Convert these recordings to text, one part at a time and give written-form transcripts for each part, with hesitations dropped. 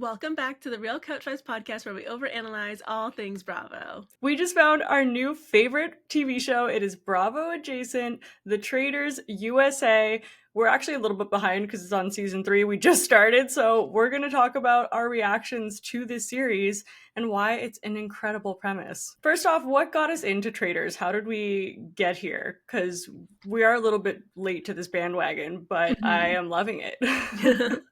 Welcome back to the Real Couchwives podcast, where we overanalyze all things Bravo. We just found our new favorite TV show. It is Bravo adjacent, The Traitors USA. We're actually a little bit behind because it's on season 3. We just started, so we're going to talk about our reactions to this series and why it's an incredible premise. First off, what got us into Traitors? How did we get here? Because we are a little bit late to this bandwagon, but I am loving it.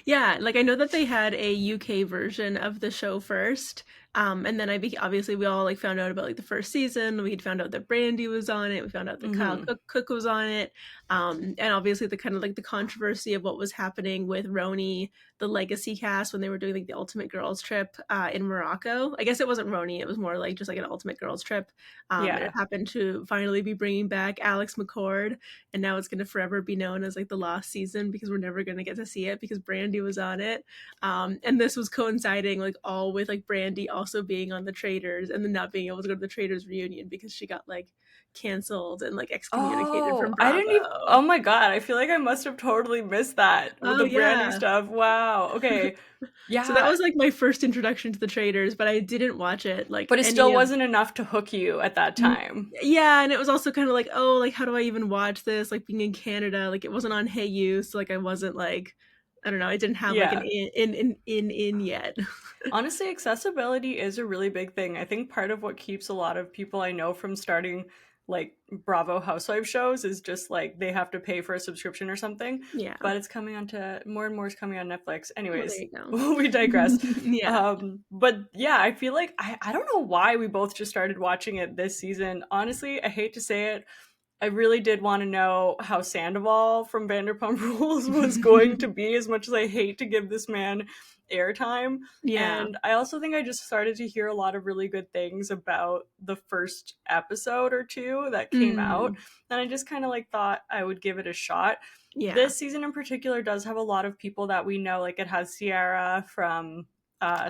Yeah, like I know that they had a UK version of the show first, and then obviously we all like found out about like the first season. We had found out that Brandy was on it. We found out that Kyle Cook was on it, and obviously the kind of like the controversy of what was happening with RHONY, the legacy cast, when they were doing like the Ultimate Girls Trip in Morocco. I guess it wasn't RHONY; it was more like just like an Ultimate Girls Trip. And it happened to finally be bringing back Alex McCord, and now it's going to forever be known as like the lost season because we're never going to get to see it because Brandy was on it. And this was coinciding like all with like Brandy also being on the Traitors and then not being able to go to the Traitors reunion because she got like canceled and like excommunicated from Bravo. I didn't even, oh my god, I feel like I must have totally missed that with the Brandy stuff. Wow. Okay. Yeah. So that was like my first introduction to the Traitors, but I didn't watch it. Like, but it still wasn't enough to hook you at that time. Yeah, and it was also kind of like, oh, like how do I even watch this? Like being in Canada, like it wasn't on Hey You, so like I wasn't like, I don't know, I didn't have like an in yet. Honestly, accessibility is a really big thing. I think part of what keeps a lot of people I know from starting like Bravo housewife shows is just like they have to pay for a subscription or something. Yeah. But it's coming on to more and more is coming on Netflix. Anyways, we digress. But yeah, I feel like I don't know why we both just started watching it this season. Honestly, I hate to say it. I really did want to know how Sandoval from Vanderpump Rules was going to be, as much as I hate to give this man airtime. Yeah. And I also think I just started to hear a lot of really good things about the first episode or two that came out. And I just kind of like thought I would give it a shot. Yeah. This season in particular does have a lot of people that we know. Like it has Sierra from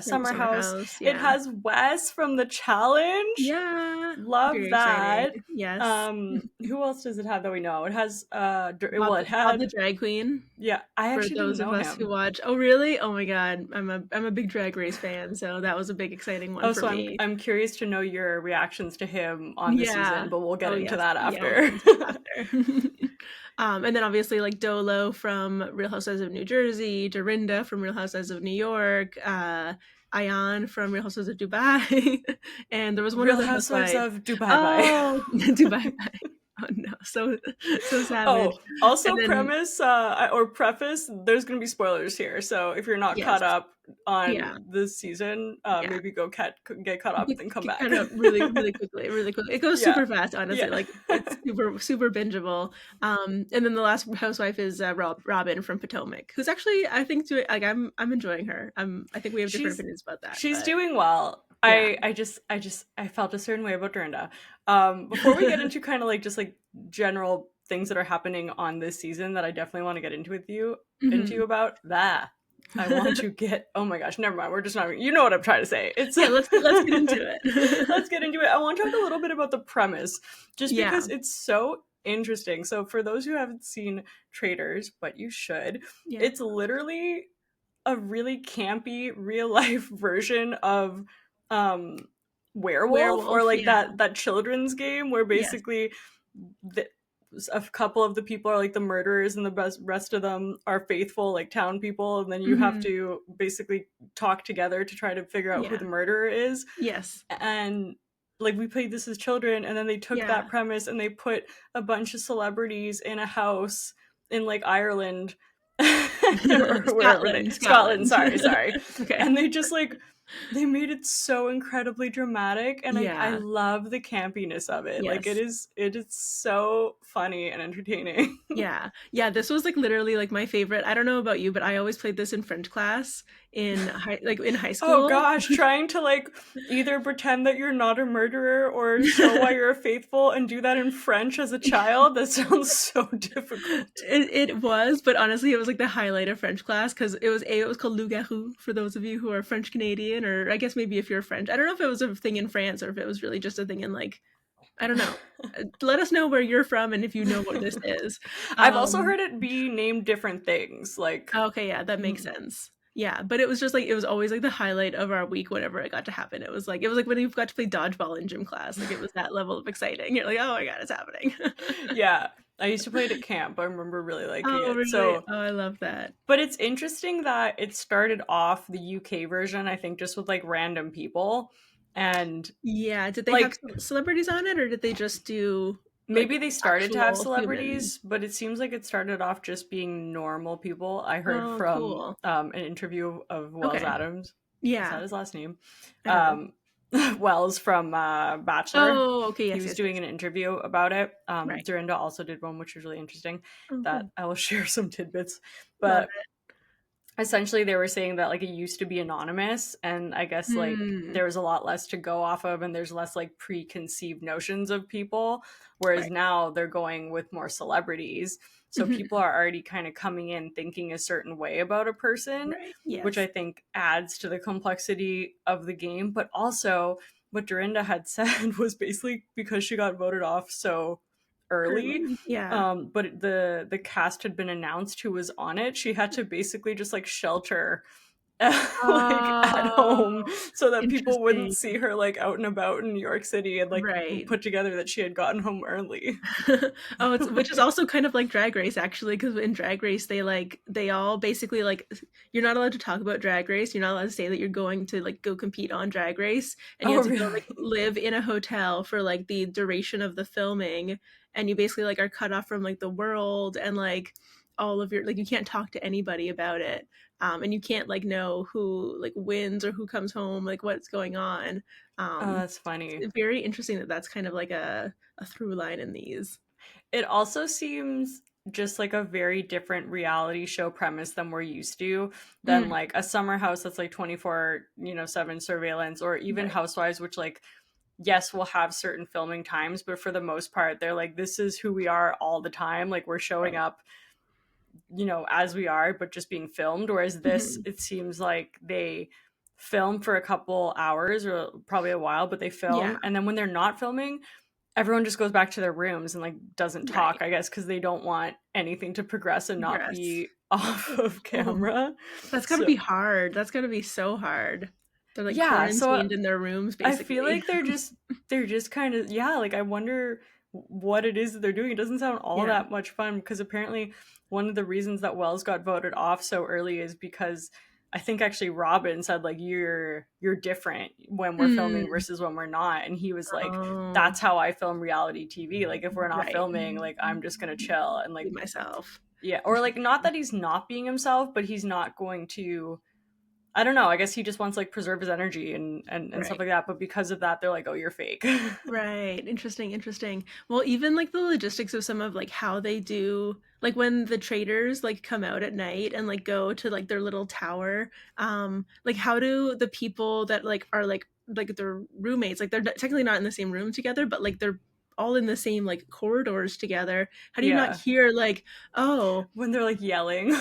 Summer House. Yeah. It has Wes from The Challenge. Yeah. Love very that. Exciting. Yes. Who else does it have that we know? It has Bob the Drag Queen. Yeah, I actually for those didn't know of us him. who watch. Oh really? Oh my god. I'm a big Drag Race fan, so that was a big exciting one for me. I'm curious to know your reactions to him on the season, but we'll get into that after. And then obviously like Dolo from Real Housewives of New Jersey, Dorinda from Real Housewives of New York, Ayan from Real Housewives of Dubai, and there was one Real other Housewives of Dubai. Oh, Dubai. Oh no, so savage. Oh, also preface, there's going to be spoilers here, so if you're not caught up on this season, maybe go get caught up and then come back. really quickly. It goes super fast, honestly. Like it's super bingeable. And then the last housewife is Robin from Potomac, who's actually I think like I'm enjoying her. I think we have different opinions about that. She's doing well. Yeah. I felt a certain way about Dorinda. Before we get into kind of like just like general things that are happening on this season that I definitely want to get into with you about that. I want to get, oh my gosh, never mind. We're just not, you know what I'm trying to say. It's let's get into it. Let's get into it. I want to talk a little bit about the premise just because it's so interesting. So for those who haven't seen Traitors, but you should, it's literally a really campy real life version of werewolf or like that children's game where basically a couple of the people are like the murderers and the rest of them are faithful like town people, and then you have to basically talk together to try to figure out who the murderer is. And like we played this as children, and then they took that premise and they put a bunch of celebrities in a house in like Ireland or wherever Scotland, sorry. Okay. And they just like they made it so incredibly dramatic, and I love the campiness of it. Like it is so funny and entertaining. This was like literally like my favorite. I don't know about you, but I always played this in French class in high school. Oh gosh, trying to like either pretend that you're not a murderer or show why you're faithful and do that in French as a child. That sounds so difficult. It was, but honestly it was like the highlight of French class because it was called loup-garou for those of you who are French Canadian, or I guess maybe if you're French. I don't know if it was a thing in France or if it was really just a thing in like, I don't know. Let us know where you're from and if you know what this is. I've also heard it be named different things. Like okay, yeah, that makes sense. Yeah, but it was just like it was always like the highlight of our week whenever it got to happen. It was like when you got to play dodgeball in gym class. Like it was that level of exciting. You're like, oh my god, it's happening. Yeah, I used to play it at camp. I remember really liking Oh it. really? So, Oh, I love that. but it's interesting that it started off the UK version, I think, just with like random people. And Yeah, did they have like celebrities on it, or did they just do maybe like they started to have actual human? celebrities, but it seems like it started off just being normal people. I heard Oh, from cool. an interview of Wells Okay. Adams. Is Yeah. that his last name? I don't know. Um, Wells from Bachelor. Oh, okay. He Yes, was yes, doing yes. an interview about it. Right. Dorinda also did one, which was really interesting. Oh, That cool. I will share some tidbits. Love But it. essentially they were saying that like it used to be anonymous, and I guess like Hmm. there was a lot less to go off of, and there's less like preconceived notions of people, whereas Right. now they're going with more celebrities, so Mhm. people are already kind of coming in thinking a certain way about a person, Right. which I Yes. think adds to the complexity of the game. But also what Dorinda had said was basically because she got voted off so early, Early. Yeah. but the cast had been announced who was on it, she had to basically just like shelter like at Oh, home so that people wouldn't interesting. see her like out and about in New York City, and like Right. put together that she had gotten home early. Oh, it's which is also kind of like Drag Race actually, because in Drag Race they all basically like you're not allowed to talk about Drag Race. You're not allowed to say that you're going to like go compete on Drag Race, and you Oh have to go like really? live in a hotel for like the duration of the filming, and you basically like are cut off from like the world and like all of your like you can't talk to anybody about it. And you can't like know who like wins or who comes home, like what's going on. Oh, Um, that's funny. it's very interesting that that's kind of like a through line in these. It also seems just like a very different reality show premise than we're used to, than Mm, like a summer house that's like 24, 7 surveillance, or even right. Housewives, which like yes, we'll have certain filming times, but for the most part, they're like, this is who we are all the time. Like, we're showing Right. up, as we are, but just being filmed. Whereas this, Mhm. it seems like they film for a couple hours or probably a while, but they Yeah, film. And then when they're not filming, everyone just goes back to their rooms and like doesn't talk, right. I guess, because they don't want anything to progress and not Progress. be off of Oh, camera. that's gotta So, be hard. That's gotta be so hard. They're, like, yeah. So quarantined in their rooms, I feel basically. like they're just kind of, yeah, like I wonder what it is that they're doing. It doesn't sound all Yeah. that much fun, because apparently one of the reasons that Wells got voted off so early is because I think actually Robin said like you're different when we're filming Mm. versus when we're not, and he was like, Oh, that's how I film reality TV. Like if we're not right. filming, like I'm just going to chill and Be like, myself. yeah, or like not Interesting. that he's not being himself, but he's not going to, I don't know. I guess he just wants like preserve his energy and stuff Right. like that. But because of that, they're like, oh, you're fake. Right. Interesting, interesting. Well, even like the logistics of some of like how they do like when the traders like come out at night and like go to like their little tower, like how do the people that like are like their roommates, like they're technically not in the same room together, but like they're all in the same like corridors together. How do you not Yeah. hear like, oh, When they're like yelling.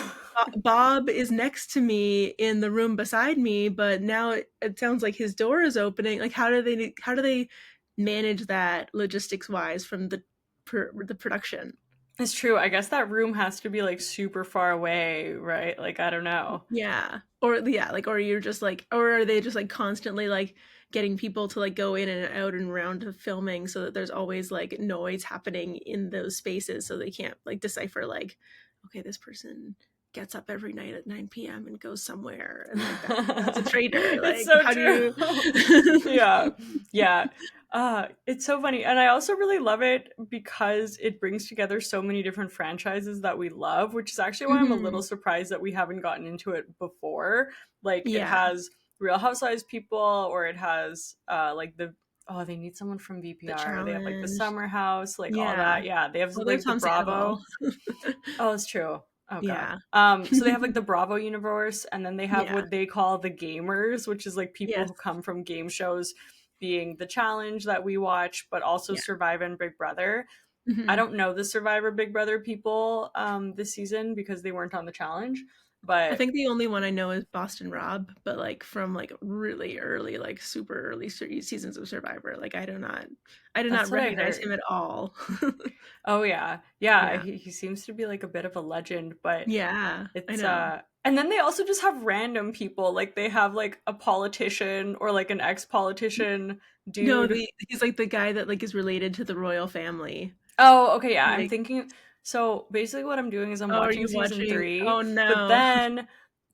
Bob is next to me in the room beside me, but now it sounds like his door is opening. Like, how do they manage that logistics wise from the production? It's true. I guess that room has to be like super far away, right? Like, I don't know. Yeah, or yeah, like, or you're just like, or are they just like constantly like getting people to like go in and out and around to filming so that there's always like noise happening in those spaces so they can't like decipher like, okay, this person gets up every night at 9 p.m. and goes somewhere and like that's a traitor. It's Like, so how do true. you? Yeah. Yeah. It's so funny. And I also really love it because it brings together so many different franchises that we love, which is actually why I'm a little Mhm. surprised that we haven't gotten into it before. Like it Yeah, has Real Housewives people, or it has like the, oh, they need someone from the VPR. They have like the challenge. Summer House, like all Yeah. that. Yeah, they have Well, they have like the Tom Sandoval. Bravo. Oh, it's true. Oh god. Yeah. So they have like the Bravo universe, and then they have Yeah. what they call the gamers, which is like people Yes. who come from game shows, being the challenge that we watch, but also Yeah. Survivor and Big Brother. I Mhm. don't know the Survivor Big Brother people this season because they weren't on the challenge, I but think the only one I know is Boston Rob, but like from like really early, like super early seasons of Survivor. Like I did not that's what I recognize him heard. at all. Oh yeah. Yeah, Yeah. he seems to be like a bit of a legend, but Yeah, I it's know. And then they also just have random people. Like they have like a politician or like an ex-politician No, dude. he's like the guy that like is related to the royal family. Oh, okay, yeah. I'm Like, thinking. So basically, what I'm doing is I'm oh, are watching you season watching? three, Oh but no. then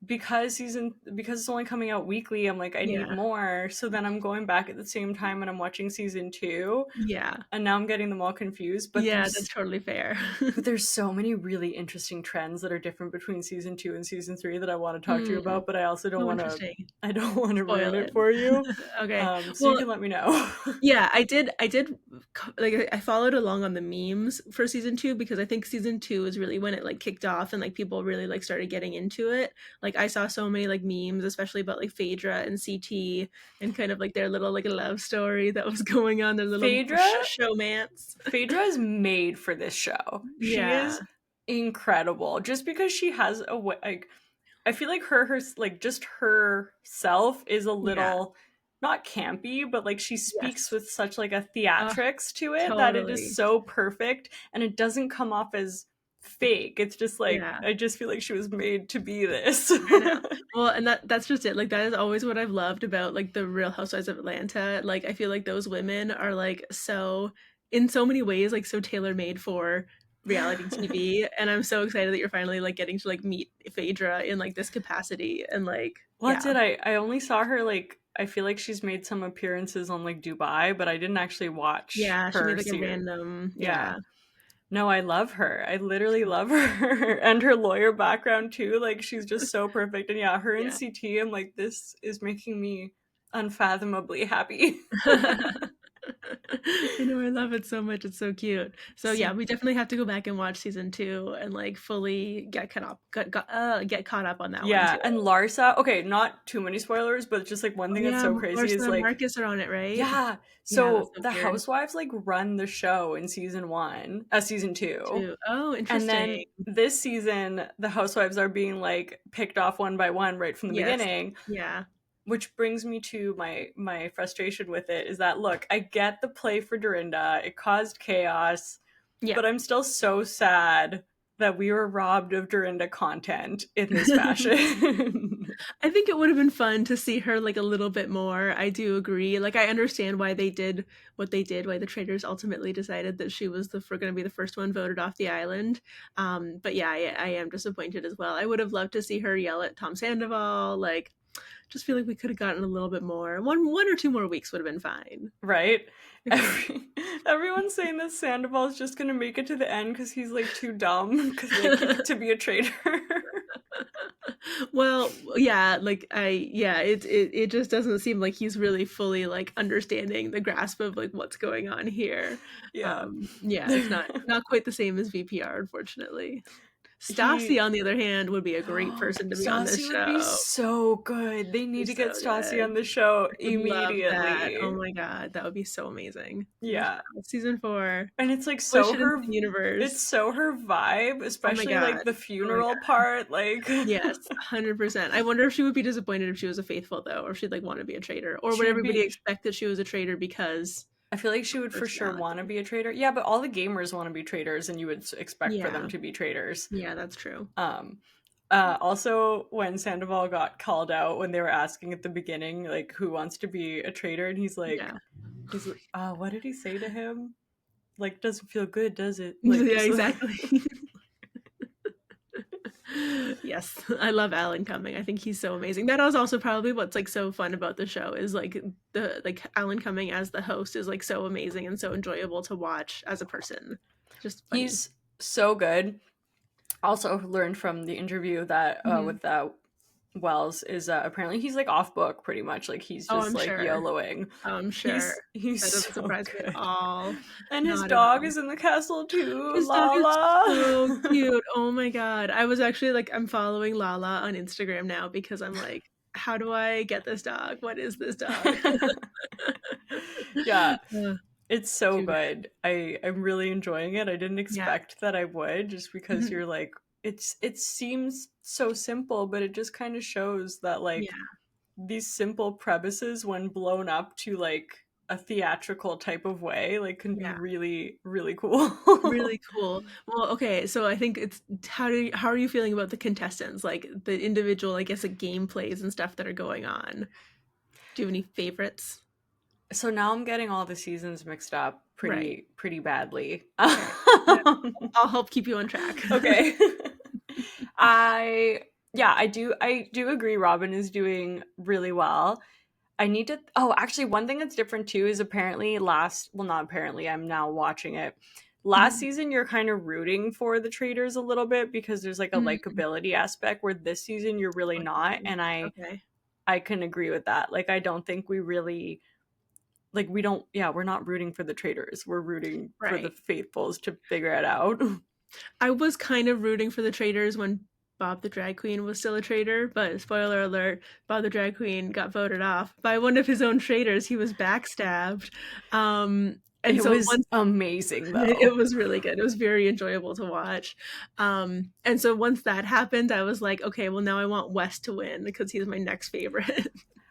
because it's only coming out weekly, I'm like, I need Yeah. more. So then I'm going back at the same time and I'm watching season two, Yeah. and now I'm getting them all confused. Yeah, that's totally fair. But there's so many really interesting trends that are different between season two and season three that I want to talk to you Hmm. about, but I also don't Oh, want to. interesting. I don't want to Spoil ruin it it. for you. Okay. So you Well, can let me know. yeah, I did like I followed along on the memes for season 2 because I think season 2 is really when it like kicked off and like people really like started getting into it. Like I saw so many like memes, especially about like Phaedra and CT and kind of like their little like love story that was going on, their little Phaedra showmance. Phaedra is made for this show. She Yeah. is incredible just because she has a way, like I feel like like just herself is a Yeah. little not campy, but like she speaks Yes. with such like a Uh, theatrics to it that it is totally. so perfect and it doesn't come off as fake. It's just like Yeah. I just feel like she was made to be this. I know. Well, and that's just it. Like that is always what I've loved about like the Real Housewives of Atlanta. Like I feel like those women are like so in so many ways like so tailor-made for reality TV, and I'm so excited that you're finally like getting to like meet Phaedra in like this capacity and like Well, that's yeah. it. I only saw her like I feel like she's made some appearances on like Dubai, but I didn't actually watch Yeah, she her made like a series. random Yeah. yeah. No, I love her. I literally love her and her lawyer background too. Like she's just so perfect. And yeah, her in Yeah. CT, I'm like, this is making me unfathomably happy. I know, I love it so much. It's so cute. So yeah, So we definitely have to go back and watch season 2 and like fully get caught up on that one yeah, too. and Larsa, okay, not too many spoilers, but just like one Oh thing that's yeah, so crazy is Larsa and like, Marcus are on it, right? yeah, Yeah, that's so so the weird housewives like run the show in season two. too. Oh, And then interesting. this season, the housewives are being like picked off one by one right from the Yes. beginning, Yeah. which brings me to my frustration with it is that look, I get the play for Dorinda, it caused chaos, Yeah. but I'm still so sad that we were robbed of Dorinda content in this fashion. I think it would have been fun to see her like a little bit more. I do agree. Like I understand why they did what they did, why the traders ultimately decided that she was the going to be the first one voted off the island. But yeah, I am disappointed as well. I would have loved to see her yell at Tom Sandoval. Like, just feel like we could have gotten a little bit more. One or two more weeks would have been fine. Right? Every, everyone's saying that Sandoval is just gonna make it to the end because he's like too dumb to be a traitor. Well, yeah, like yeah, it just doesn't seem like he's really fully like understanding the grasp of like what's going on here. Yeah. Yeah, it's not quite the same as VPR, unfortunately. He Stassi, on the other hand, would be a great person to be on this Stassi would be show. so good. They need He's to so get Stassi good. on the show I would love that. Oh immediately. my god, that would be so amazing. Oh my Yeah. god, season 4. And it's like Push it into the it's universe. so her vibe, Oh my especially god. like the Oh my funeral god. part. Like Yes, 100%. I wonder if she would be disappointed if she was a faithful though, or if she'd like want to be a traitor, or would she would everybody be expect that she was a traitor because I feel like she of would for sure want to personality? be a traitor. Yeah, but all the gamers want to be traitors and you would expect for them Yeah. to be traitors. Yeah, that's true. Um Also, when Sandoval got called out when they were asking at the beginning, like, who wants to be a traitor, and Yeah. what did he say to him? Like, doesn't feel good, does it? Like, Yeah, exactly. Yes, I love Alan Cumming. I think he's so amazing. That is also probably what's like so fun about the show is like the like Alan Cumming as the host is like so amazing and so enjoyable to watch as a person. Just funny. he's so good. Also learned from the interview that Mhm. with Wells is apparently he's like off book pretty much. Like he's Oh, just I'm like sure. YOLOing. I'm sure. He's That doesn't so surprise me at good. all. And his Not at dog all. is in the castle too, His dog is so Lala. cute. Oh my god. I was actually like I'm following Lala on Instagram now because I'm like, how do I get this dog? What is this dog? Yeah, Uh, it's so Too good. good. I'm really enjoying it. I didn't Yeah. expect that I would just because Mhm. you're like it seems so simple, but it just kind of shows that Yeah. like these simple premises when blown up to like a theatrical type of way, like, can be Yeah. really, really cool. Really cool. Well, okay, so I think it's how are you feeling about the contestants? Like the individual, I guess, like gameplays and stuff that are going on. Do you have any favorites? So now I'm getting all the seasons mixed up Right. pretty badly. Okay. Yeah. I'll help keep you on track. Okay. I yeah, I do agree Robin is doing really well. I need to oh, actually one thing that's different too is apparently well not apparently, I'm now watching it. Last Mhm. season you're kind of rooting for the traitors a little bit because there's like a Mhm. likability aspect where this season you're really not, Okay. and Okay. I can agree with that. Like I don't think we really like we don't yeah, we're not rooting for the traitors. We're rooting for the Right. faithfuls to figure it out. I was kind of rooting for the traitors when Bob the drag queen was still a traitor, but spoiler alert, Bob the drag queen got voted off by one of his own traitors. He was backstabbed. And It so was once amazing it though. was really good. It was very enjoyable to watch. And so once that happened, I was like, okay, well now I want Wes to win because he's my next favorite.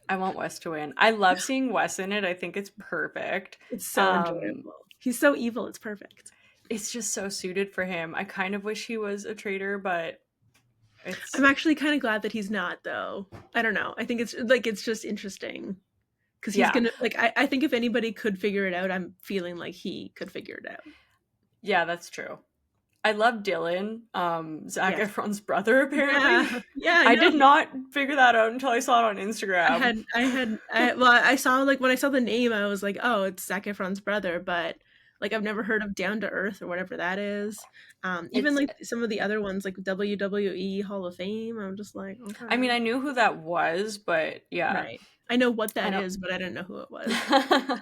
I want Wes to win. I love seeing Wes in it. I think it's perfect. It's so Um, enjoyable. He's so evil, it's perfect. it's just so suited for him. I kind of wish he was a traitor, but I'm it's actually kind of glad that he's not though. I don't know. I think it's like it's just interesting because he's yeah. gonna like I think if anybody could figure it out, I'm feeling like he could figure it out. Yeah, that's true. I love Dylan, Zac Yes. Efron's brother, apparently. Yeah. Yeah, I I know. did not figure that out until I saw it on Instagram. Well, I saw like when I saw the name, I was like, oh, it's Zac Efron's brother, but like I've never heard of Down to Earth or whatever that is. Even It's like some of the other ones, like WWE Hall of Fame, I'm just like, I mean, okay, I knew who that was, but yeah. right. I know what I that don't is, but I didn't know who it was.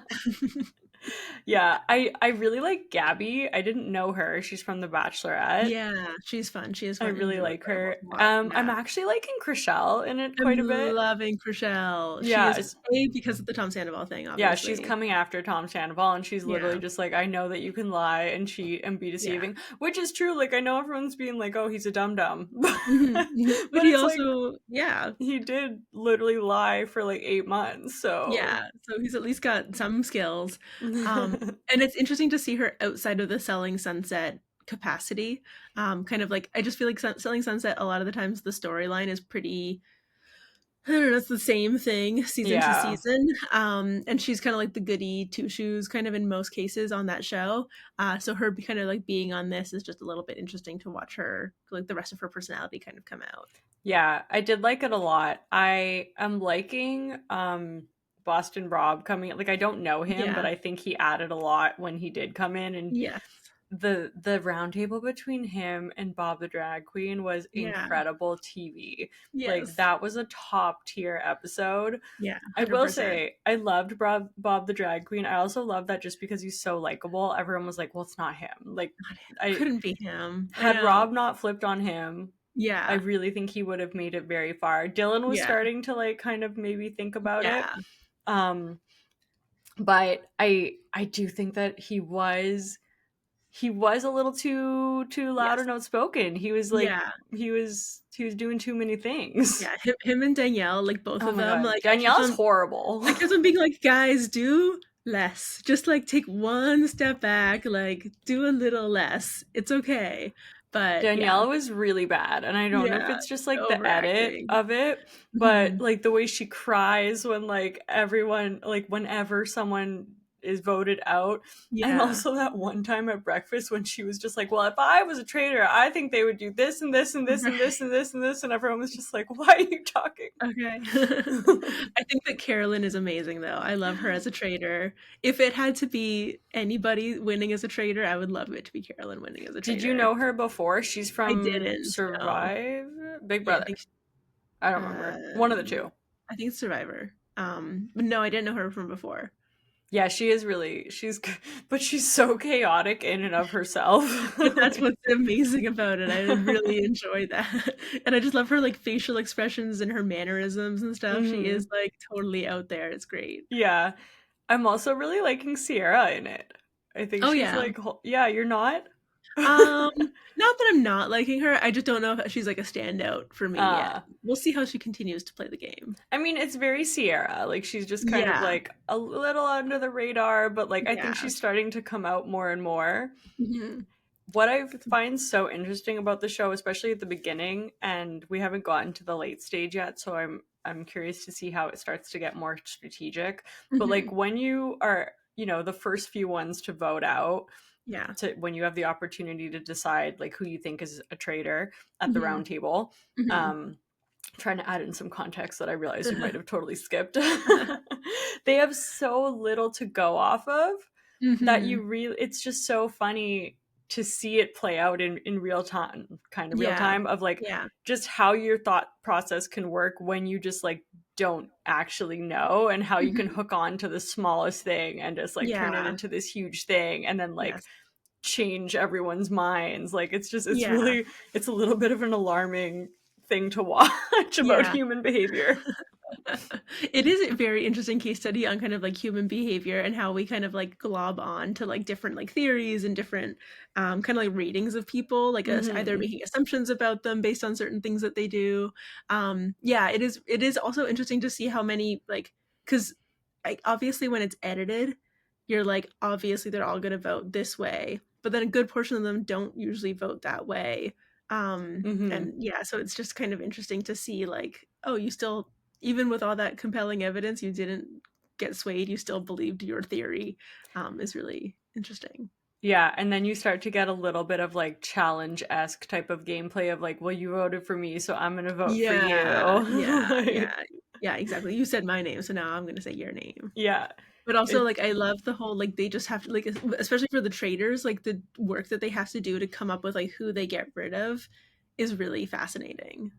Yeah, I really like Gabby. I didn't know her. She's from The Bachelorette. Yeah, she's fun. She is I fun and really like enjoyable her. to watch. I'm Yeah. actually liking Chriselle in it I'm quite a bit. loving Chriselle. She Yeah, is A because of the Tom Sandoval thing, yeah, she's obviously. coming after Tom Sandoval, and she's literally Yeah. just like, I know that you can lie and cheat and be Yeah. deceiving, which is true. Like, I know everyone's being like, oh, he's a dum dum, Mhm, mhm. But but he it's like also, yeah. he did literally lie for like 8 months. So, Yeah, so he's at least got some skills. And it's interesting to see her outside of the Selling Sunset capacity. Kind of like I just feel like Selling Sunset a lot of the times the storyline is pretty I don't know, it's the same thing season to yeah, season. And she's kind of like the goody two shoes kind of in most cases on that show. So her kind of like being on this is just a little bit interesting to watch her like the rest of her personality kind of come out. yeah, I did like it a lot. I am liking Boston Rob coming. Like, I don't know him, but Yeah. I think he added a lot when he did come in, and Yes. the roundtable between him and Bob the drag queen was Yeah. incredible TV. Like Yes. that was a top tier episode. Yeah. I will 100%. say I loved Bob the drag queen. I also love that just because he's so likable, everyone was like, "Well, it's not him." Like I Couldn't be him. I had know. Rob not flipped on him, I Yeah. really think he would have made it very far. Dylan was Yeah. starting to like kind of maybe think about it. Yeah. Um but I do think that he was a little too loud Yes. and outspoken. He was like Yeah. he was doing too many things. Yeah. Him and Danielle, like both Oh of my them, god, like Danielle's horrible. I kept on being like, guys, do less. Just like take one step back, like do a little less. It's okay. But yeah. Danielle was really bad, and I don't know if Yeah. it's just like the edit Overacting. of it, but Mhm. like the way she cries when like everyone like whenever someone is voted out, and Yeah. also that one time at breakfast when she was just like, well, if I was a traitor, I think they would do this and this and this and Right. this and this and this, and everyone was just like, why are you talking? Okay. I think that Carolyn is amazing though. I love her as a traitor. If it had to be anybody winning as a traitor, I would love it to be Carolyn winning as a Did you traitor. know her before? She's I from didn't know. Survive? Big Yeah, I Brother. think I don't remember. One of the um two. I think it's Survivor. But no, I didn't know her from before. Yeah, she is really but she's so chaotic in and of herself. But that's what's amazing about it. I really enjoy that. And I just love her like facial expressions and her mannerisms and stuff. She is Mhm. like totally out there. It's great. Yeah. I'm also really liking Sierra in it. I think Oh she's yeah. like yeah, you're not? Not that I'm not liking her. I just don't know if she's like a standout for me yet. uh We'll see how she continues to play the game. I mean, it's very Sierra. Like, she's just kind of Yeah. like a little under the radar, but like I think Yeah. she's starting to come out more and more. Mhm. What I find so interesting about the show, especially at the beginning, and we haven't gotten to the late stage yet, so I'm curious to see how it starts to get more strategic. But like Mhm. when you are, the first few ones to vote out, Yeah. to when you have the opportunity to decide like who you think is a traitor at the Mhm. round table. Mhm. Trying to add in some context that I realized we might have totally skipped. They have so little to go off of that Mhm. it's just so funny to see it play out in real time, kind of real Yeah. time, of like Yeah. just how your thought process can work when you just like don't actually know, and how you can Mhm. hook on to the smallest thing and just like turn it Yeah. into this huge thing, and then like Yes. change everyone's minds. Like it's Yeah. really, it's a little bit of an alarming thing to watch about Yeah. human behavior. It is a very interesting case study on kind of like human behavior and how we kind of like glob on to like different like theories and different kind of like ratings of people, like us either Hmm. making assumptions about them based on certain things that they do. Yeah, it is also interesting to see how many like because obviously when it's edited, you're like obviously they're all going to vote this way, but then a good portion of them don't usually vote that way. Hmm. And yeah, so it's just kind of interesting to see like, oh, you still even with all that compelling evidence, you didn't get swayed. You still believed your theory. Is really interesting. Yeah, and then you start to get a little bit of like challenge-esque type of gameplay of like, well, you voted for me, so I'm gonna vote for you. Yeah, yeah, Like, yeah, yeah. Exactly. You said my name, so now I'm gonna say your name. yeah, But also, it's like, I love the whole like they just have to like, especially for the traders, like the work that they have to do to come up with like who they get rid of is really fascinating.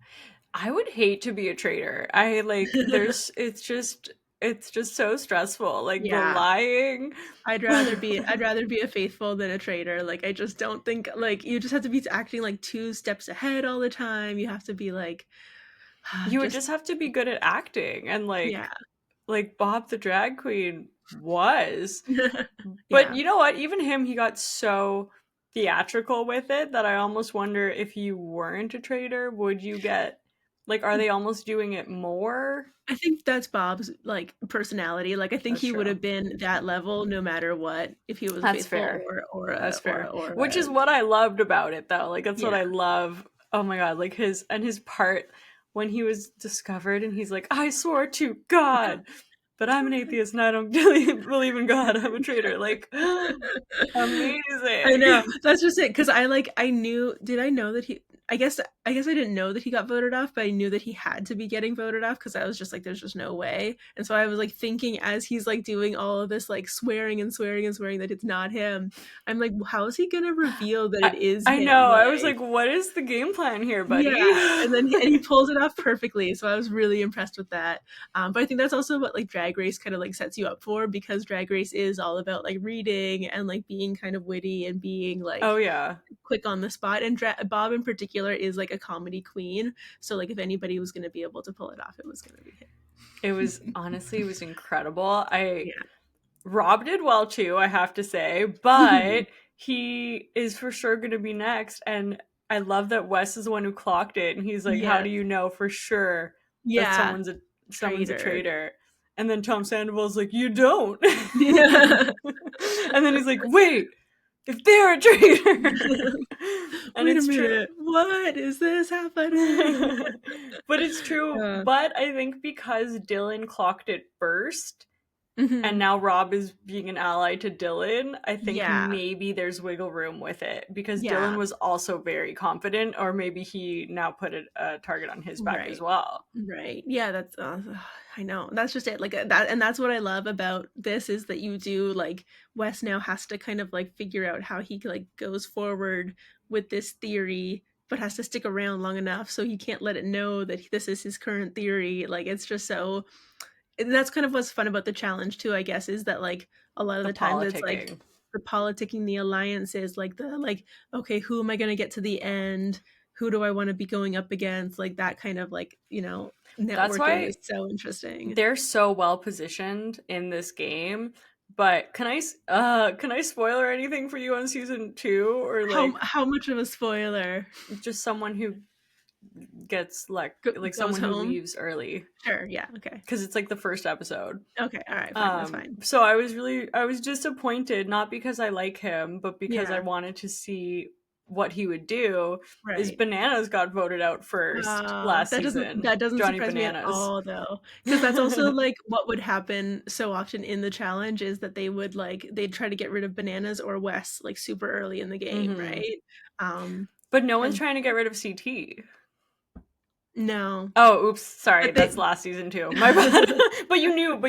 I would hate to be a traitor. I like there's it's just so stressful. Like the Yeah, lying. I'd rather be a faithful than a traitor. Like I just don't think like you just have to be acting like two steps ahead all the time. You have to be like You would just just have to be good at acting, and yeah. like Bob the drag queen was. But Yeah. you know what? Even him, he got so theatrical with it that I almost wonder, if you weren't a traitor, would you get like, are they almost doing it more? I think that's Bob's like personality. Like I think That's he would true. have been that level no matter what if he was a That's faithful fair. or a That's fair. or Which a is what I loved about it though. Like that's what yeah. I love. Oh my god, like his part when he was discovered and he's like, "I swore to God, but I'm an atheist and I don't believe in God. I'm a traitor." Like I know. amazing. That's just it. Cause I knew, did I know that I guess I didn't know that he got voted off, but I knew that he had to be getting voted off because I was just like, there's just no way. And so I was like thinking as he's like doing all of this, like swearing and swearing and swearing that it's not him. I'm like, how is he going to reveal that I it is I him? know. I was Like, like, "What is the game plan here, buddy?" yeah. And he pulls it off perfectly. So I was really impressed with that. But I think that's also what like Drag Race kind of like sets you up for because Drag Race is all about like reading and like being kind of witty and being Oh like yeah. quick on the spot. And Bob in particular is like a comedy queen. So like if anybody was going to be able to pull it off, it was going to be It was honestly, it was incredible. I him. Rob did well too, I have to say, Yeah. but he is for sure going to be next. And I love that Wes is the one who clocked it, and he's like, "How Yes. do you know for sure that Yeah. someone's a Traitor. traitor?" And then Tom Sandoval's like, "You don't." Yeah. And then he's like, "Wait, if they're a traitor," and Wait a it's true. minute. What is this happening? But it's true. Uh, But I think because Dylan clocked it first, and mhm. now Rob is being an ally to Dylan, I think Yeah. maybe there's wiggle room with it because Dylan Yeah. was also very confident, or maybe he now put a target on his back as Right. well. Right. Yeah, that's I know. That's just it. Like that and that's what I love about this is that you do like Wes now has to kind of like figure out how he like goes forward with this theory but has to stick around long enough so he can't let it know that this is his current theory. Like it's just so and that's kind of what's fun about the challenge too, I guess, is that like a lot of The the times it's like politicking. the politicking, the alliances, like the like, okay, who am I gonna get to the end? Who do I want to be going up against? Like that kind of like, That's networking why is so interesting. they're so well positioned in this game, But can I spoil or anything for you on season 2, or like How much of a spoiler? just someone who gets like Goes someone who home? leaves early, Sure, yeah, okay. because it's like the first episode. Okay, alright, fine, that's fine. So I was disappointed, not because I like him, but because I Yeah, wanted to see what he would do. Is right. Bananas got voted out first last season. That doesn't Johnny surprise me at Bananas. all, though, because that's also, like, what would happen so often in the challenge is that they would, like they'd try to get rid of Bananas or Wes, like, super early in the game, Hmm. right? Um, But no one's and trying to get rid of CT. no. Oh, oops, sorry, But they that's last season too. My bad. But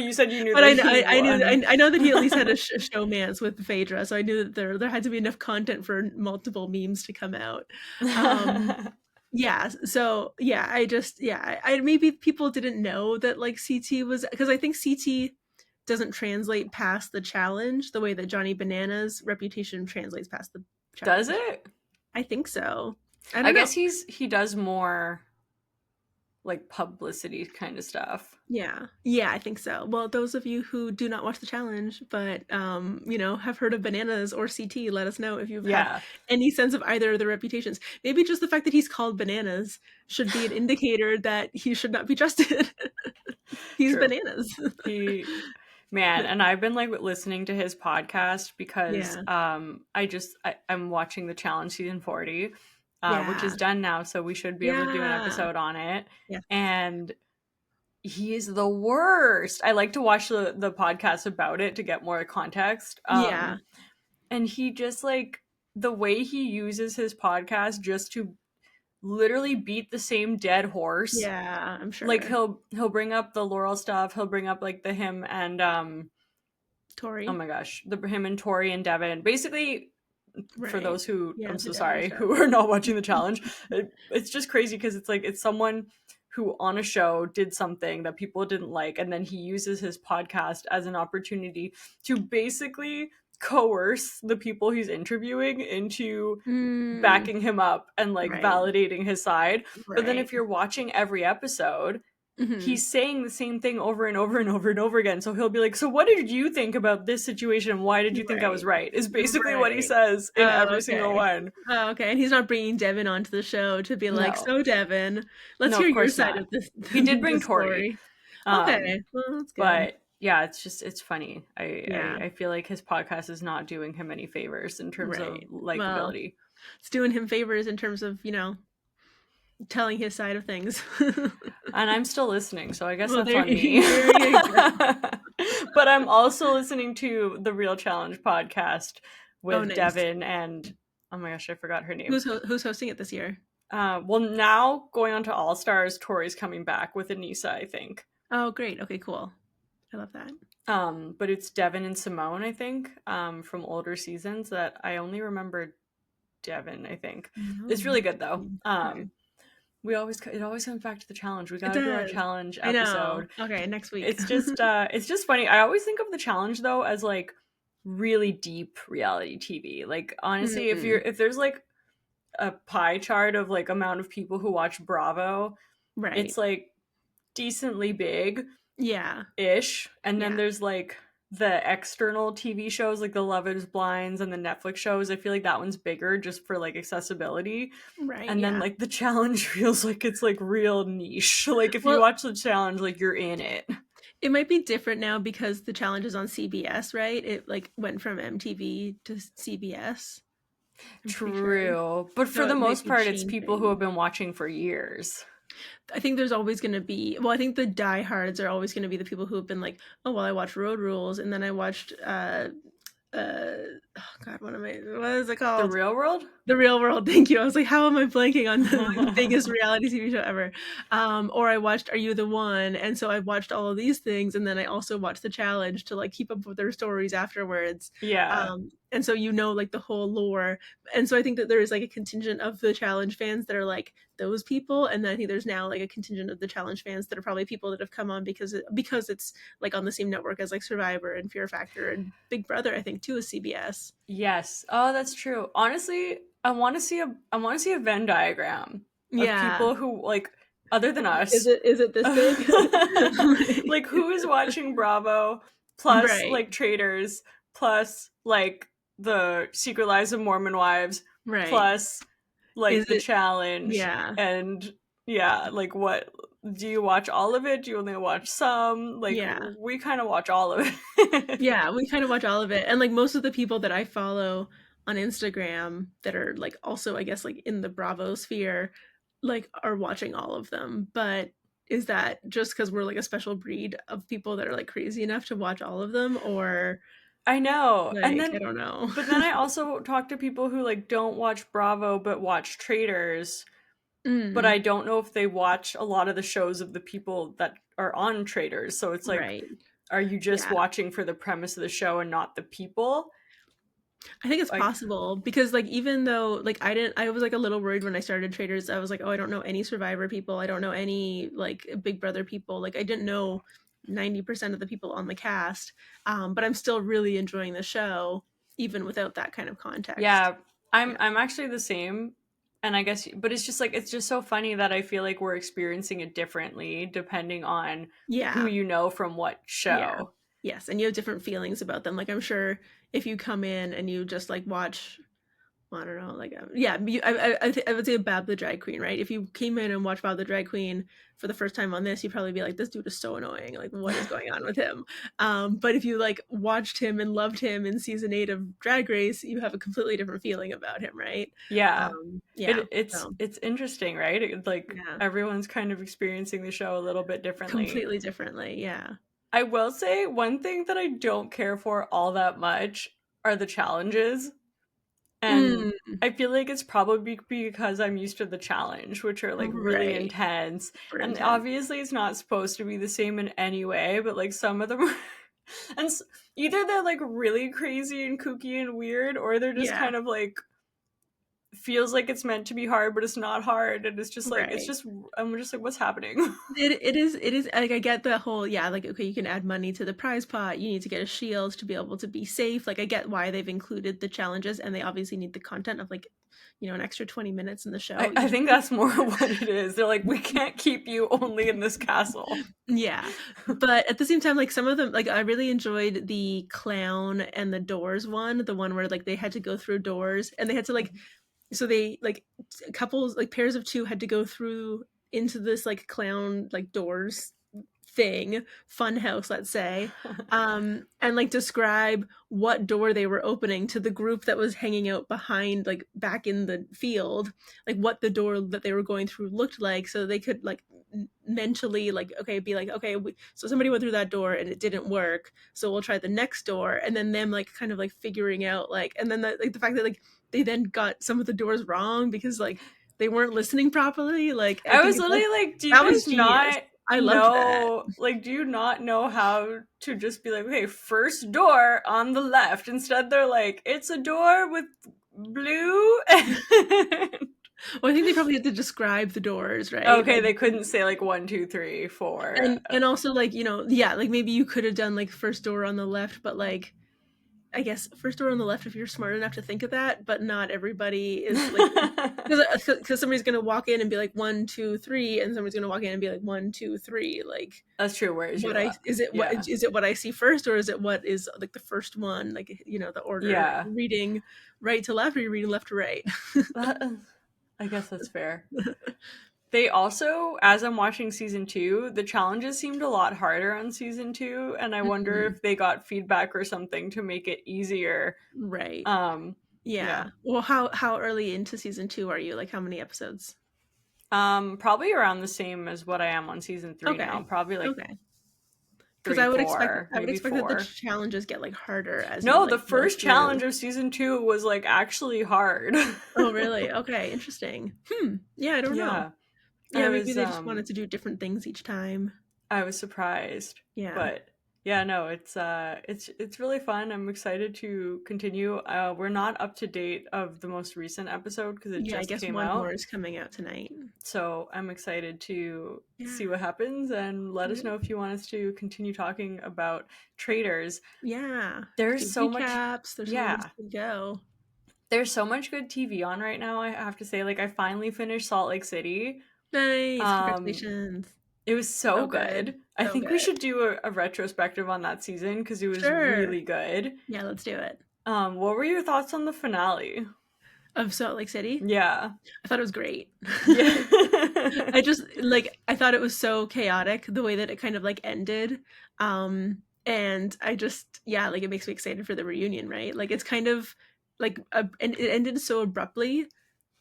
you said you knew but that he I knew won. I know that he at least had a showmance with Phaedra, so I knew that there had to be enough content for multiple memes to come out. Um, yeah, so, yeah, I maybe people didn't know that, like, CT was, because I think CT doesn't translate past the challenge the way that Johnny Bananas' reputation translates past the Does challenge. it? I think so. I I don't know. guess he does more like publicity kind of stuff. Yeah. Yeah, I think so. Well, those of you who do not watch the challenge, but, have heard of Bananas or CT, let us know if you have Yeah, any sense of either of their reputations. Maybe just the fact that he's called Bananas should be an indicator that he should not be trusted. He's true. Bananas. He Man, and I've been like listening to his podcast because Yeah. I'm watching the challenge season 40, which is Yeah. done now, so we should be able to do an Yeah. episode on it. Yeah. And he is the worst. I like to watch the podcast about it to get more context. Yeah. And he just like the way he uses his podcast just to literally beat the same dead horse. Yeah, I'm Like sure. he'll bring up the Laurel stuff. He'll bring up like the him and oh Tori. my gosh, the him and Tori and Devin. Basically, for Right. those who, Yeah, I'm the so Devon sorry, stuff. who are not watching the challenge, it's just crazy because it's like it's someone who on a show did something that people didn't like, and then he uses his podcast as an opportunity to basically coerce the people he's interviewing into Mm, backing him up and like right. validating his side. But then Right. if you're watching every episode, Mhm. he's saying the same thing over and over and over and over again. So he'll be like, "So what did you think about this situation? And why did you think I was Right. right?" Is basically what he Right. says in Oh, every single okay. one. Oh, okay, and he's not bringing Devin onto the show to be like, No, "So, Devin, let's no, hear of your course side not. of this He did bring this Tori, story." um, Okay, well, that's good. but yeah, it's funny. Yeah, I feel like his podcast is not doing him any favors in terms of right. Well, likability. it's doing him favors in terms of, telling his side of things. And I'm still listening, so I guess Well, that's on me. there you go. But I'm also listening to the Real Challenge podcast Oh, with nice. Devin and oh my gosh, I forgot her name. Who's hosting it this year? Well, now going on to All Stars, Tori's coming back with Anissa, I think. Oh, great. Okay, cool. I love that. But it's Devin and Simone, I think, from older seasons that I only remember Devin, I think. It's No. really good though. Okay. It always comes back to the challenge. We It got to do our does. challenge I know. episode. Okay, next week. It's just funny. I always think of the challenge though as like really deep reality TV. Like honestly, Mm, if there's like a pie chart of like amount of people who watch Bravo, right. it's like decently big Yeah. ish. And then Yeah. there's like the external TV shows like the Love is Blinds and the Netflix shows. I feel like that one's bigger just for like accessibility. Right, And then yeah. like the challenge feels like it's like real niche. Like if you Well, watch the challenge, like you're in it. it might be different now because the challenge is on CBS, right? It, like, went from MTV to CBS, I'm pretty sure. True. But So for the it might most be part, it's people who have changing. been watching for years. I think there's always gonna be, well, I think the diehards are always gonna be the people who have been like, "Oh, well, I watched Road Rules, and then I watched, oh god, what is it The called? real world? The Real World, thank you. I was like, how am I blanking on the, like, biggest reality TV show ever? Or I watched Are You the One? And so I watched all of these things, and then I also watched the challenge to, like, keep up with their stories afterwards. Yeah. And so, like, the whole lore. And so I think that there is, like, a contingent of the challenge fans that are like those people, and then I think there's now like a contingent of the challenge fans that are probably people that have come on because it's like on the same network as like Survivor and Fear Factor and Big Brother, I think too, is CBS. Yes. Oh, that's true. Honestly, I want to see a Venn diagram of Yeah. people who like other than Is us. it this big? Like who is watching Bravo plus Right. like Traitors, plus like the Secret Lives of Mormon Wives, Right. plus Is like the it challenge. yeah. And yeah, like what do you watch all of it? Do you only watch some? Like Yeah. we kind of watch all of it. Yeah, we kind of watch all of it. And like most of the people that I follow on Instagram that are like also I guess like in the Bravo sphere like are watching all of them. But is that just because we're like a special breed of people that are like crazy enough to watch all of them or I know. And like I then don't know. but then I also talk to people who like don't watch Bravo but watch Traitors, but Mm, I don't know if they watch a lot of the shows of the people that are on Traitors. So it's like, right. are you just Yeah. watching for the premise of the show and not the people? I think it's Like, possible because like even though like I was like a little worried when I started Traders. I was like, oh, I don't know any Survivor people. I don't know any like Big Brother people. Like I didn't know 90% of the people on the cast. But I'm still really enjoying the show even without that kind of context. yeah, I'm Yeah. I'm actually the same. And I guess but it's just like it's just so funny that I feel like we're experiencing it differently depending on who Yeah. you know from what Yeah. show. Yes, and you have different feelings about them. Like I'm sure if you come in and you just like watch I don't know, like yeah, I would say Bab the drag queen, right? If you came in and watched Bab the drag queen for the first time on this, you'd probably be like, "This dude is so annoying. Like, what is going on with him?" But if you like watched him and loved him in season 8 of Drag Race, you have a completely different feeling about him, right? Yeah. Yeah, It's so it's interesting, right? Like yeah, everyone's kind of experiencing the show a little bit differently. completely differently. Yeah. I will say one thing that I don't care for all that much are the challenges. And Mm, I feel like it's probably because I'm used to the challenge, which are like really right. intense. Super And intense. obviously, it's not supposed to be the same in any way, but like some of them are. And either they're like really crazy and kooky and weird, or they're just Yeah. kind of like feels like it's meant to be hard, but it's not hard. And it's Right. just, I'm just like, what's happening? It is like I get the whole yeah like okay you can add money to the prize pot you need to get a shield to be able to be safe like I get why they've included the challenges and they obviously need the content of like an extra 20 minutes in the show I each think week. that's more what it is. They're like, we can't keep you only in this castle. Yeah, but at the same time like some of them like I really enjoyed the clown and the doors one, the one where like they had to go through doors and they had to like so they like couples like pairs of two had to go through into this like clown like doors thing fun house let's say and like describe what door they were opening to the group that was hanging out behind like back in the field like what the door that they were going through looked like so they could like mentally like okay be like okay so somebody went through that door and it didn't work so we'll try the next door and then them like kind of like figuring out like and then like the fact that like they then got some of the doors wrong because like they weren't listening properly like I I think was it's literally like like, do you that was guys genius. not I loved that. know, like, do you not know how to just be like, okay, first door on the left? Instead, they're like, it's a door with blue. Well, I think they probably had to describe the doors, right? Okay, Like, they couldn't say like one, two, three, four. and also like yeah, like maybe you could have done like first door on the left, but like I guess first door on the left if you're smart enough to think of that, but not everybody is like because somebody's gonna walk in and be like 1 2 3, and somebody's gonna walk in and be like 1 2 3, like That's true. Where is your what I left? is it what Yeah. is it what I see first or is it what is like the first one like the order Yeah. reading right to left or you're reading left to right. That, I guess that's fair. They also, as I'm watching season two, the challenges seemed a lot harder on season two, and I wonder Mhm. if they got feedback or something to make it easier. Right. Um, yeah. Yeah. Well, how early into season 2 are you? Like how many episodes? Probably around the same as what I am on season three now. Okay. Probably like Okay. Because three, I would expect four, I would maybe expect that the four. challenges get like harder as you No, the like go first challenge through. of season two was like actually hard. Oh, really? Okay, interesting. Yeah, I don't know. Yeah. I Yeah, maybe was they just wanted to do different things each time. I was surprised. Yeah. But yeah, no, it's really fun. I'm excited to continue. We're not up to date of the most recent episode because it Yeah, I just guess came one more out. is coming out tonight. So I'm excited to Yeah. see what happens and let us Yeah. know if you want us to continue talking about traders. Yeah. There's Do so much, recaps. There's so many ways yeah, to go. there's so much good TV on right now. I have to say, like I finally finished Salt Lake City. Nice. Um, Congratulations. It was so So good. good. I So think we good. should do a retrospective on that season because it was Sure. really good. Yeah, let's do it. What were your thoughts on the finale? Of Salt Lake City? Yeah. I thought it was great. Yeah. I just like I thought it was so chaotic the way that it kind of like ended. And I just yeah, like it makes me excited for the reunion, right? Like it's kind of like and it ended so abruptly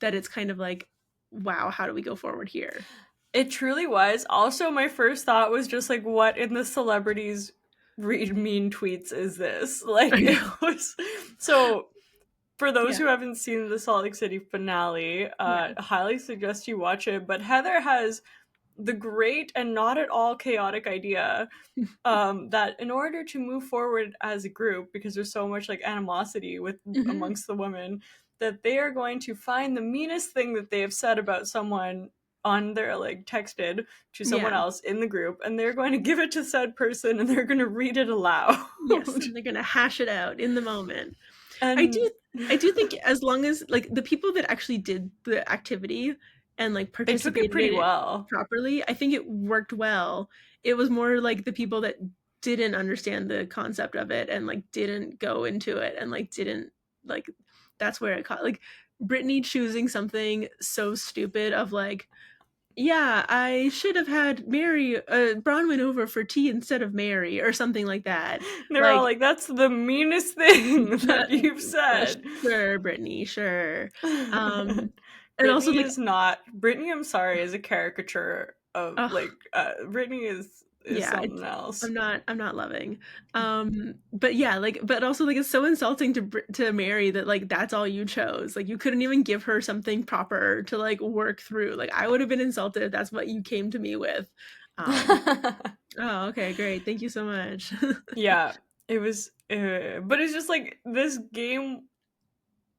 that it's kind of like wow, how do we go forward here? It truly was. Also, my first thought was just like, what in the celebrities read mean tweets is this? Like, I it know. was so. For those Yeah. who haven't seen the Salt Lake City finale, Yeah. highly suggest you watch it. But Heather has the great and not at all chaotic idea that in order to move forward as a group, because there's so much like animosity with Hmm. amongst the women, that they are going to find the meanest thing that they have said about someone on their like texted to someone Yeah. else in the group, and they're going to give it to said person and they're going to read it aloud. Yes, and they're gonna hash it out in the moment. I And do I do think as long as like the people that actually did the activity and like they took it participated pretty in it well. properly, I think it worked well. It was more like the people that didn't understand the concept of it and like didn't go into it and like didn't like that's where it caught like Brittany choosing something so stupid of like yeah, I should have had Mary Bronwyn over for tea instead of Mary or something like that. They're all Like like, that's the meanest thing that that you've said. sure, Brittany, sure. Um, and also Brittany like, is not Brittany, I'm sorry, is a caricature of oh like Brittany is yeah, something else. I'm not loving. But yeah, like, but also like it's so insulting to to Mary that like that's all you chose. Like you couldn't even give her something proper to like work through. Like I would have been insulted if that's what you came to me with. Um, oh, okay, great. Thank you so much. Yeah, it was but it's just like this game.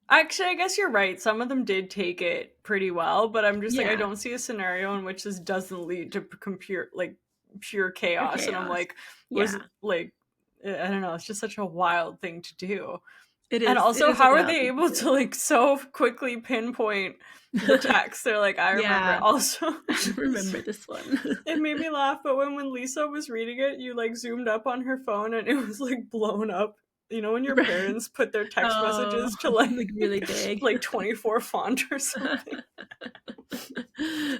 Actually, I guess you're right. Some of them did take it pretty well, but I'm just like, I Yeah, don't see a scenario in which this doesn't lead to like pure or chaos. And I'm chaos. like, was Yeah, like, I don't know. It's just such a wild thing to do. it And is. It also, is a how are wild they thing able to like so quickly pinpoint the to text? They're like, I remember. Yeah, It. Also, I remember this one. it made me laugh. But when Lisa was reading it, you like zoomed up on her phone and it was like blown up. You know when your Right. parents put their text Oh, messages to like like really big. like 24 font or something.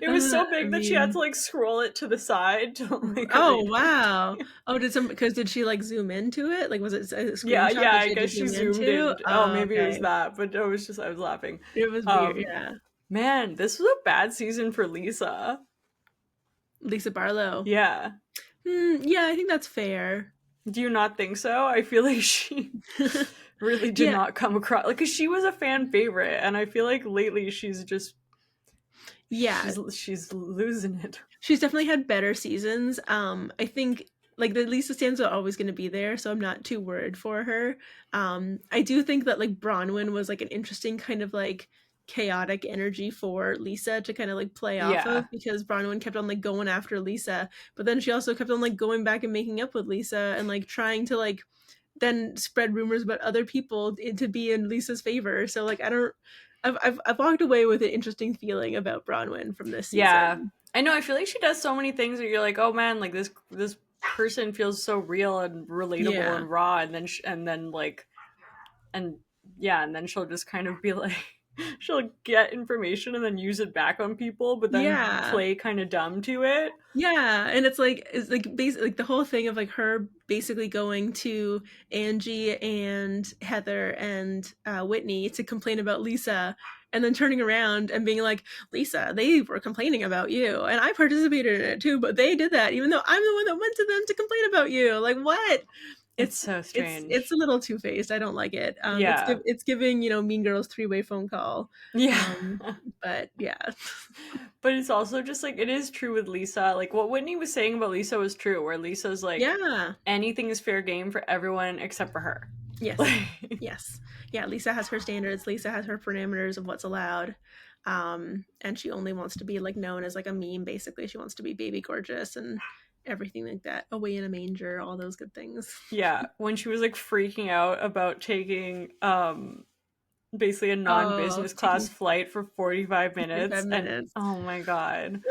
It was so I big that she had to mean, like scroll it to the side to like oh read wow. it. Oh, because did she like zoom into it? Like, was it a Yeah, screenshot yeah, that I she had to guess she zoom zoomed into? in. Oh, Oh, maybe it was okay. that, but it was just I was laughing. It was weird. Um Yeah, Man, this was a bad season for Lisa. Lisa Barlow. Yeah. Yeah, I think that's fair. Do you not think so? I feel like she really did Yeah, not come across like cuz she was a fan favorite and I feel like lately she's just yeah. she's losing it. She's definitely had better seasons. I think like the Lisa stands are always going to be there, so I'm not too worried for her. I do think that like Bronwyn was like an interesting kind of like chaotic energy for Lisa to kind of like play off Yeah. of because Bronwyn kept on like going after Lisa, but then she also kept on like going back and making up with Lisa and like trying to like then spread rumors about other people to be in Lisa's favor. So like I don't I've walked away with an interesting feeling about Bronwyn from this Yeah. season. I know, I feel like she does so many things that you're like, "Oh man, like this person feels so real and relatable Yeah. and raw." And then and then like and yeah, and then she'll just kind of be like she'll get information and then use it back on people, but then Yeah. play kind of dumb to it. Yeah, and it's like basically like the whole thing of like her basically going to Angie and Heather and Whitney to complain about Lisa, and then turning around and being like, Lisa, they were complaining about you, and I participated in it too, but they did that even though I'm the one that went to them to complain about you. Like what? It's It's so it's strange. a little two faced. I don't like it. Yeah. It's giving Mean Girls three-way phone call. Yeah. Um, but yeah, But it's also just like it is true with Lisa. Like what Whitney was saying about Lisa was true, where Lisa's like yeah. anything is fair game for everyone except for her. Yes. Yes. Yeah, Lisa has her standards. Lisa has her parameters of what's allowed. And she only wants to be like known as like a meme, basically. She wants to be baby gorgeous and everything like that. Away in a manger, all those good things. Yeah, when she was like freaking out about taking basically a Oh, non-business class taking flight for 45 45 minutes, and minutes. oh my god.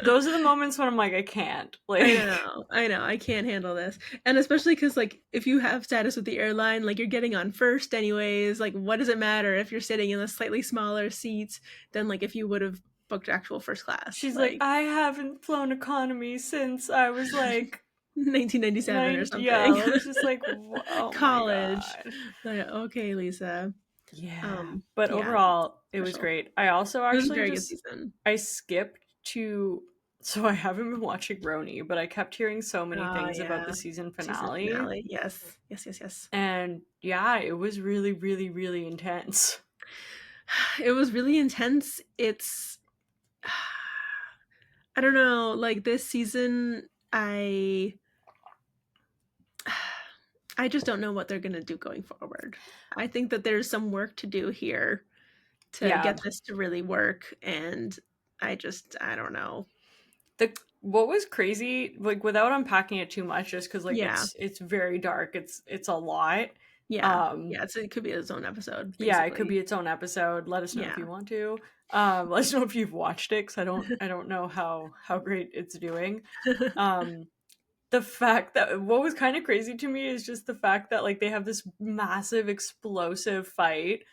Those are the moments when I'm like, I can't. I Like, know, I know, I can't handle this. And especially because, like, if you have status with the airline, like, you're getting on first anyways. Like, what does it matter if you're sitting in a slightly smaller seat than, like, if you would have booked actual first class? she's like, Like, I haven't flown economy since I was like 1997 or yeah, something. I was just like, oh my College. god. Like, okay, Lisa. Yeah, but Yeah, overall, it was special. great. I also It was a actually very good just season. I skipped to so I haven't been watching RHONY, but I kept hearing so many Oh, things about the yeah. season Season finale. finale. Yes. Yes, yes, yes. And yeah, it was really, really, really intense. It was really intense. It's I don't know, like this season I just don't know what they're going to do going forward. I think that there's some work to do here to Yeah. get this to really work, and I don't know. The what was crazy, like without unpacking it too much, just because like Yeah. it's very dark. It's a lot. Yeah. Um Yeah, it could be its own episode yeah, it could basically. be its own episode. Let us know if Yeah. you want to. Let us know if you've watched it, because I don't know how great it's doing. Um the fact that what was kind of crazy to me is just the fact that like they have this massive explosive fight,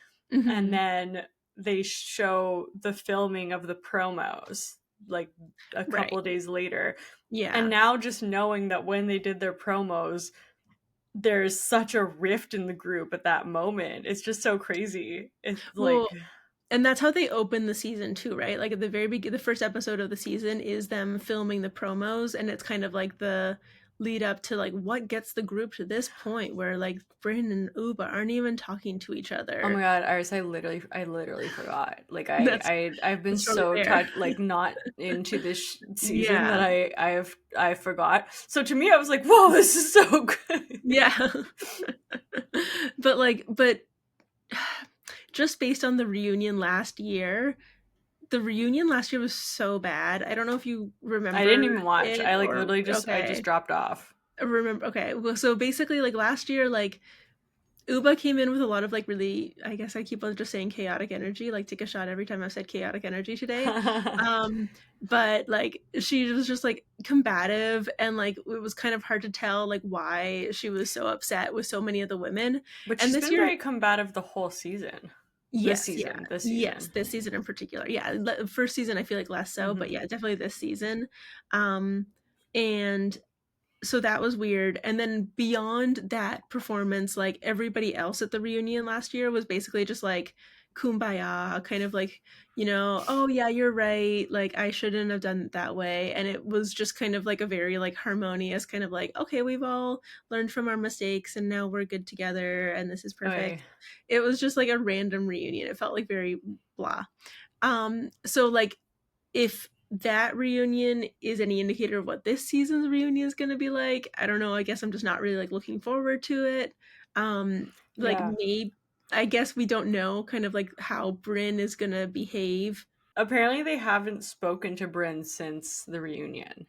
and Mhm. then they show the filming of the promos like a couple Right. of days later. And Yeah. now just knowing that when they did their promos, there's such a rift in the group at that moment. It's just so crazy. It's like, Well, and that's how they open the season too, right? Like at the very beginning, the first episode of the season is them filming the promos, and it's kind of like the lead up to like what gets the group to this point where like Bryn and Uba aren't even talking to each oh my other. god, Iris, I literally forgot. Like That's I've been that's totally so fair. touched, like not into this season, that Yeah, I forgot. So to me, I was like, whoa, this is so good. yeah. But just based on the reunion last year, the reunion last year was so bad. I don't know if you I didn't remember even watch. it I like or literally just I just okay. dropped off. Remember okay. Well, so basically like last year like Uba came in with a lot of like really, I guess I keep on just saying chaotic energy, like take a shot every time I've said chaotic energy today. Um, but like she was just like combative and like it was kind of hard to tell like why she was so upset with so many of the women. But And she's this been year, very combative the whole season. This yes, yeah. season. This Yes, season. this season in particular. Yeah, first season I feel like less so, but Hmm. yeah, definitely this season. Um and so that was weird. And then beyond that performance, like everybody else at the reunion last year was basically just like kumbaya, kind of like, oh yeah, you're right. Like I shouldn't have done it that way. And it was just kind of like a very like harmonious kind of like, okay, we've all learned from our mistakes and now we're good together and this is Okay. perfect. It was just like a random reunion. It felt like very blah. So like if that reunion is any indicator of what this season's reunion is going to be like, I don't know. I guess I'm just not really like looking forward to it. Like Yeah. maybe I guess we don't know kind of like how Bryn is going to behave. Apparently they haven't spoken to Bryn since the reunion.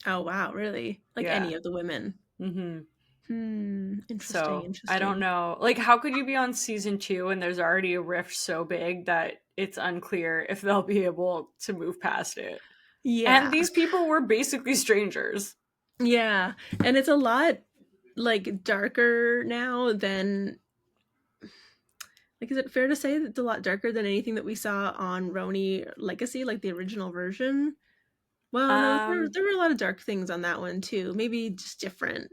Oh wow, really? Like Yeah. any of the women. Hmm. Interesting, So I don't interesting. know. Like, how could you be on season 2 and there's already a rift so big that it's unclear if they'll be able to move past it? And Yeah. these people were basically strangers. Yeah. And it's a lot like darker now than like, is it fair to say that it's a lot darker than anything that we saw on Roni Legacy, like the original version? Well, no, Um, there were a lot of dark things on that one too. Maybe just different,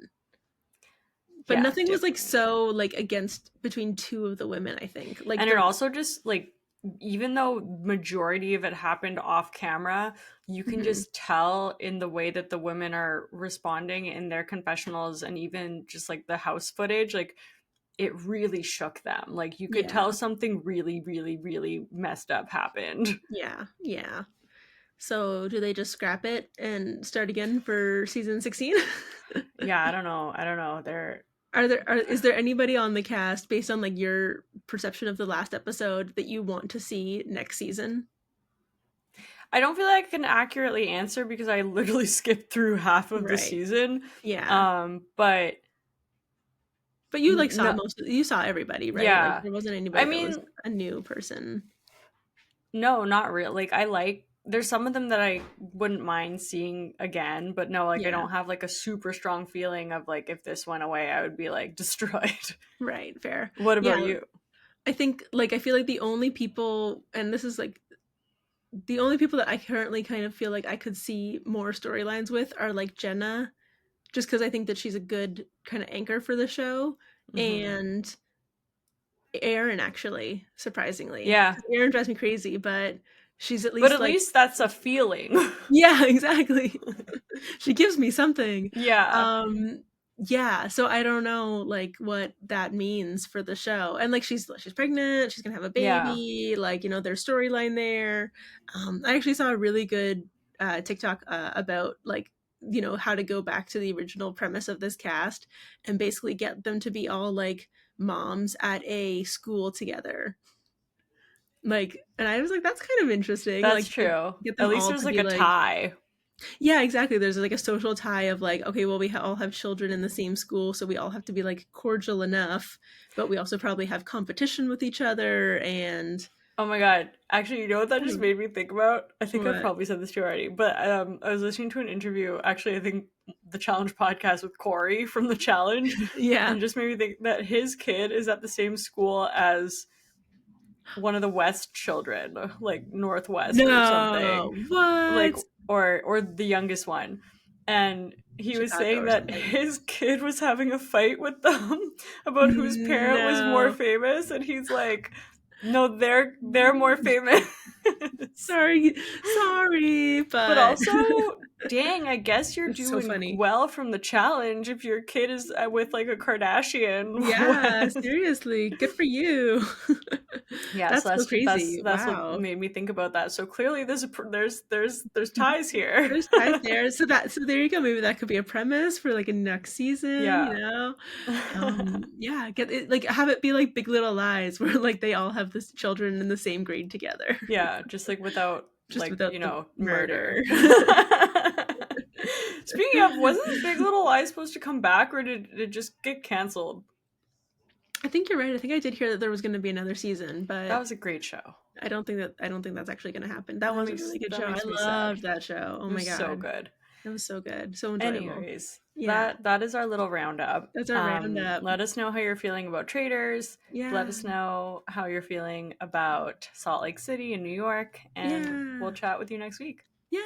but yeah, nothing was like different. so like against between two of the women. I think like And it the also just like, even though majority of it happened off camera, you can mhm, just tell in the way that the women are responding in their confessionals, and even just like the house footage, like it really shook them. Like you could tell yeah, something really, really, really messed up happened. yeah, yeah. So do they just scrap it and start again for season 16? Yeah, I don't know. I don't know. They're Is there anybody on the cast based on like your perception of the last episode that you want to see next season? I don't feel like I can accurately answer because I literally skipped through half of the Right. season. Yeah. But But you like No, you saw everybody, right? Like yeah. there wasn't I anybody that was mean, a new person. no, not real. Like there's some of them that I wouldn't mind seeing again, but no, like I Yeah. don't have like a super strong feeling of like if this went away, I would be like destroyed. Right, fair. What Yeah, about you? I think like I feel like the only people, and this is like the only people that I currently kind of feel like I could see more storylines with are like Jenna, just because I think that she's a good kind of anchor for the show, Hmm. and Erin actually, surprisingly. Yeah, 'Cause Erin drives me crazy, but she's at but least at like least that's a feeling. yeah, exactly. She gives me something. Yeah, Um, yeah, so I don't know like what that means for the show. And like she's pregnant, she's gonna have a yeah. baby, like, there's storyline there. I actually saw a really good TikTok about like, how to go back to the original premise of this cast and basically get them to be all like moms at a school together. Like, and I was like, that's kind of interesting. That's Like true. get At them least all there's to like be a like tie. yeah, exactly. There's like a social tie of like, okay, well, all have children in the same school, so we all have to be like cordial enough, but we also probably have competition with each other and Oh my god. Actually, you know what that I just don't know made me think about? I think I've what. probably said this to you already, but I was listening to an interview, actually, I think the Challenge podcast with Corey from the Challenge, and Yeah. it just made me think that his kid is at the same school as one of the West children, like Northwest or something. No. Like What? or the youngest one. And he was Chicago saying or that something. his kid was having a fight with them about whose parent was more No. famous, and he's like, no, they're more famous. Sorry. Sorry, But but also, dang, I guess you're it's so doing funny. well from the challenge if your kid is with like a Kardashian. Yeah, seriously. Good for you. Yeah, so That's so crazy. that's what Wow. made me think about that. So clearly, there's ties here. There's ties there. So there you go. Maybe that could be a premise for like a next season, Yeah. Yeah, get it like have it be like Big Little Lies where like they all have this children in the same grade together. Yeah, just like without Just like, without the murder. murder. Speaking of, wasn't Big Little Lies supposed to come back, or did it just get canceled? I think you're right. I think I did hear that there was going to be another season, That but was a great show. I don't think that's actually going to happen. That was a really good That show. I makes me sad. loved that show. Oh It my was so god. good. It was so good. So enjoyable. Anyways, Yeah. that is our little roundup. That's our roundup. Let us know how you're feeling about Traitors. Let Yeah. us know how you're feeling about Salt Lake City and New York, and we'll Yeah. chat with you next week. Yeah.